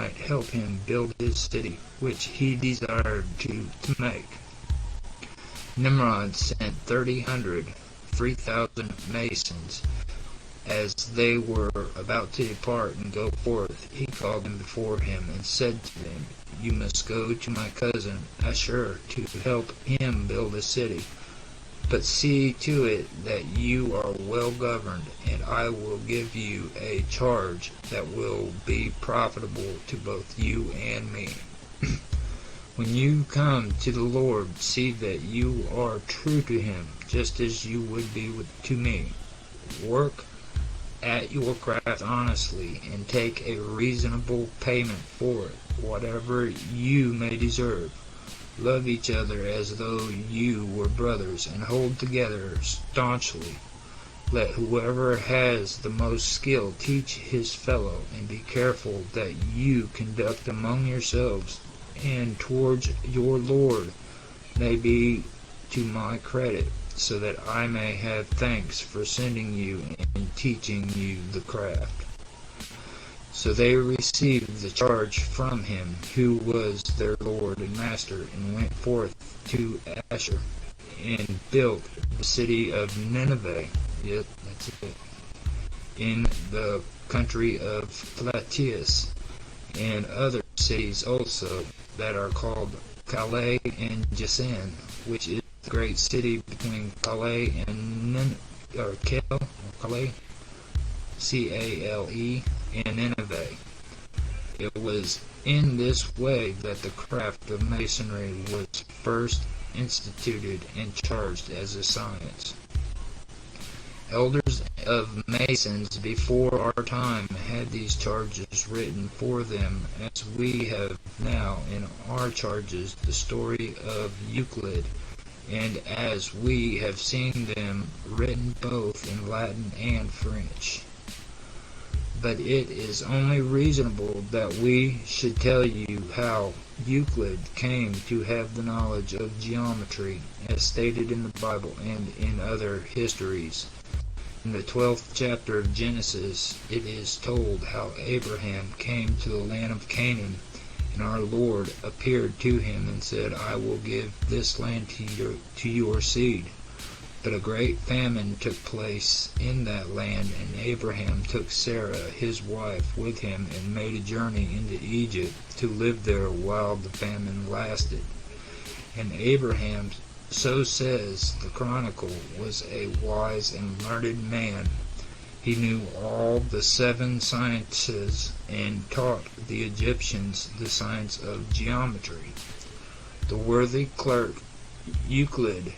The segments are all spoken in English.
might help him build his city, which he desired to make. Nimrod sent 3,000 masons. As they were about to depart and go forth, he called them before him and said to them, "You must go to my cousin Ashur to help him build a city. But see to it that you are well governed, and I will give you a charge that will be profitable to both you and me. When you come to the Lord, see that you are true to him, just as you would be to me. Work at your craft honestly, and take a reasonable payment for it, whatever you may deserve. Love each other as though you were brothers, and hold together staunchly. Let whoever has the most skill teach his fellow, and be careful that you conduct among yourselves and towards your Lord may be to my credit, so that I may have thanks for sending you and teaching you the craft." So they received the charge from him who was their Lord and Master, and went forth to Ashur, and built the city of Nineveh, yep, that's it, in the country of Plataeus, and other cities also that are called Calais and Jason, which is the great city between Calais and Calais, C-A-L-E, and Nineveh. It was in this way that the craft of masonry was first instituted and charged as a science. Elders of Masons before our time had these charges written for them, as we have now in our charges the story of Euclid, and as we have seen them written both in Latin and French. But it is only reasonable that we should tell you how Euclid came to have the knowledge of geometry, as stated in the Bible and in other histories. In the 12th chapter of Genesis, it is told how Abraham came to the land of Canaan, and our Lord appeared to him and said, "I will give this land to your seed." But a great famine took place in that land, and Abraham took Sarah, his wife, with him, and made a journey into Egypt to live there while the famine lasted. And Abraham, so says the Chronicle, was a wise and learned man. He knew all the 7 sciences and taught the Egyptians the science of geometry. The worthy clerk Euclid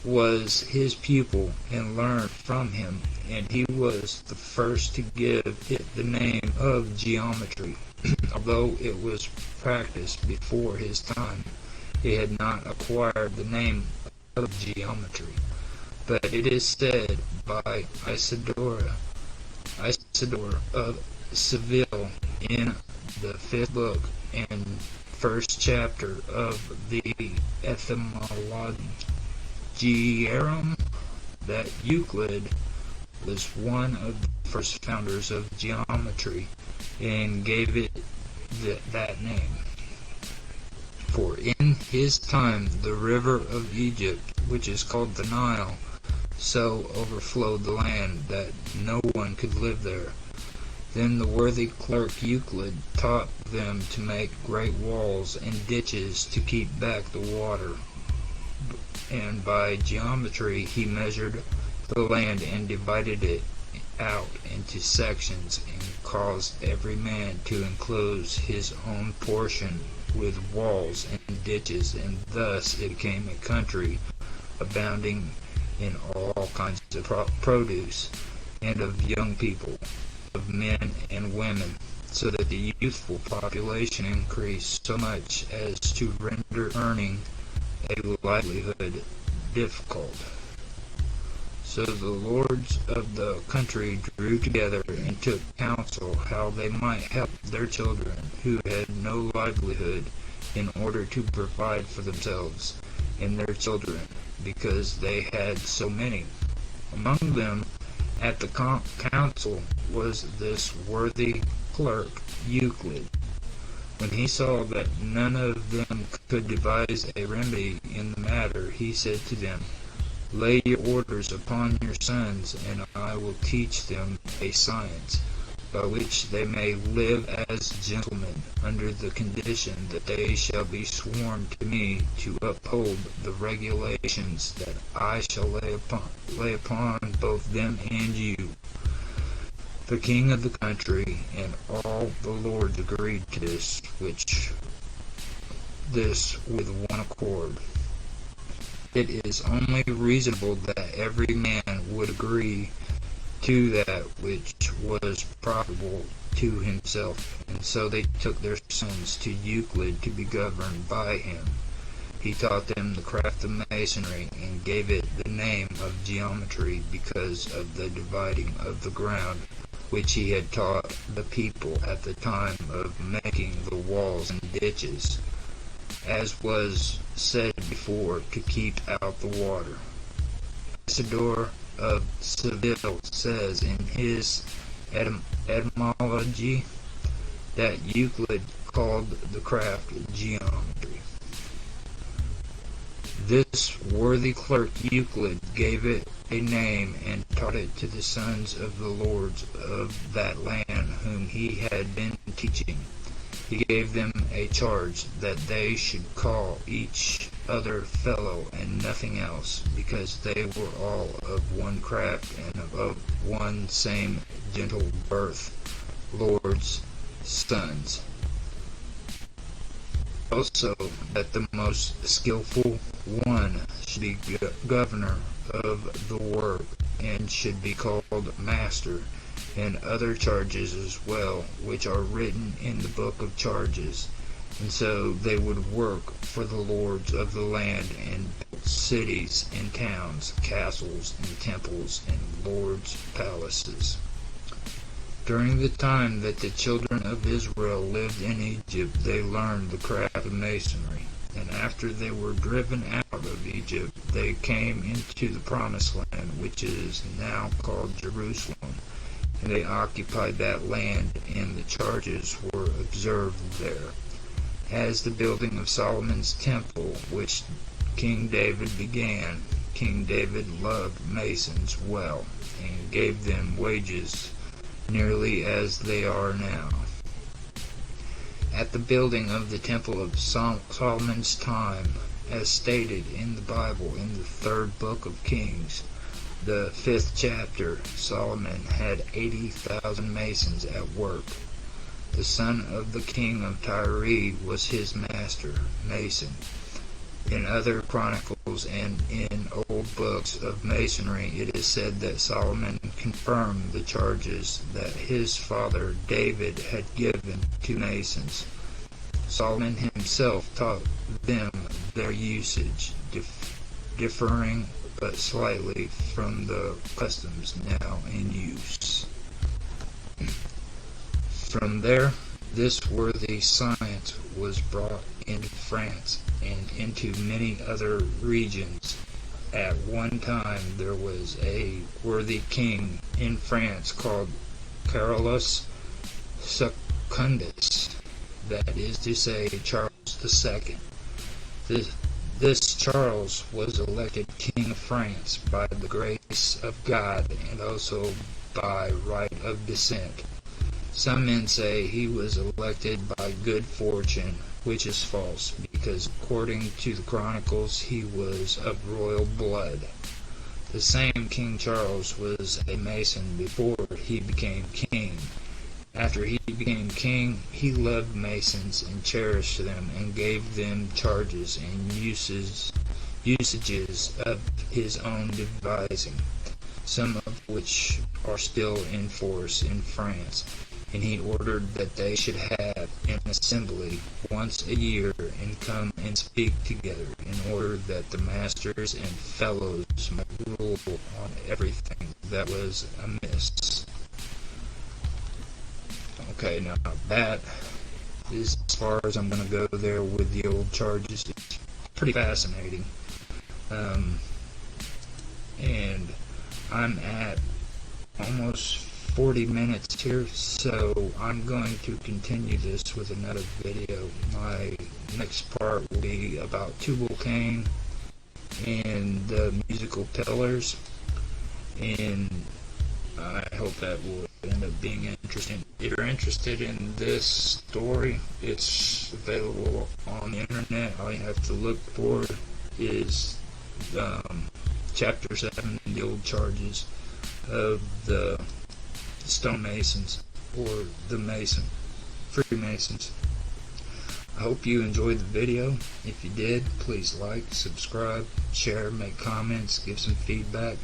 was his pupil and learned from him, and he was the first to give it the name of geometry. Although it was practiced before his time, it had not acquired the name of geometry. But it is said by Isidore of Seville in the 5th book and 1st chapter of the Etymologiarum that Euclid was one of the first founders of geometry and gave it that name. For in his time the river of Egypt, which is called the Nile, so overflowed the land that no one could live there. Then the worthy clerk Euclid taught them to make great walls and ditches to keep back the water, and by geometry he measured the land and divided it out into sections, and caused every man to enclose his own portion with walls and ditches, and thus it became a country abounding in all kinds of produce, and of young people, of men and women, so that the youthful population increased so much as to render earning a livelihood difficult. So the lords of the country drew together and took counsel how they might help their children who had no livelihood, in order to provide for themselves and their children, because they had so many. Among them at the council was this worthy clerk Euclid. When he saw that none of them could devise a remedy in the matter, he said to them, "Lay your orders upon your sons, and I will teach them a science, by which they may live as gentlemen, under the condition that they shall be sworn to me to uphold the regulations that I shall lay upon both them and you." The king of the country and all the lords agreed to this with one accord. It is only reasonable that every man would agree to that which was profitable to himself, and so they took their sons to Euclid to be governed by him. He taught them the craft of masonry, and gave it the name of geometry because of the dividing of the ground, which he had taught the people at the time of making the walls and ditches, as was said before, to keep out the water. Isidore of Seville says in his etymology that Euclid called the craft geometry. This worthy clerk Euclid gave it a name and taught it to the sons of the lords of that land whom he had been teaching. He gave them a charge that they should call each other fellow and nothing else, because they were all of one craft and of one same gentle birth, lords' sons. Also, that the most skillful one should be governor of the work, and should be called master, and other charges as well, which are written in the book of charges. And so they would work for the lords of the land, and build cities and towns, castles and temples, and lords' palaces. During the time that the children of Israel lived in Egypt, they learned the craft of masonry. And after they were driven out of Egypt, they came into the promised land, which is now called Jerusalem. And they occupied that land, and the charges were observed there. As the building of Solomon's temple, which King David began, King David loved masons well, and gave them wages nearly as they are now. At the building of the temple of Solomon's time, as stated in the Bible in the 3rd book of Kings, the 5th chapter, Solomon had 80,000 masons at work. The son of the king of Tyre was his master, mason. In other chronicles and in old books of masonry, it is said that Solomon confirmed the charges that his father David had given to masons. Solomon himself taught them their usage, differing but slightly from the customs now in use. From there, this worthy science was brought into France and into many other regions. At one time there was a worthy king in France called Carolus Secundus, that is to say, Charles II. This Charles was elected King of France by the grace of God, and also by right of descent. Some men say he was elected by good fortune, which is false, because according to the chronicles he was of royal blood. The same King Charles was a mason before he became king. After he became king, he loved masons and cherished them, and gave them charges and usages of his own devising, some of which are still in force in France. And he ordered that they should have an assembly once a year, and come and speak together, in order that the masters and fellows might rule on everything that was amiss. Okay, now that is as far as I'm going to go there with the old charges. It's pretty fascinating. And I'm at almost 40 minutes here, so I'm going to continue this with another video. My next part will be about Tubal Cain and the musical pillars, and I hope that will end up being interesting. If you're interested in this story, it's available on the internet. All you have to look for is Chapter 7, the old charges of the stonemasons, or the Freemasons. I hope you enjoyed the video. If you did, please like, subscribe, share, make comments, give some feedback.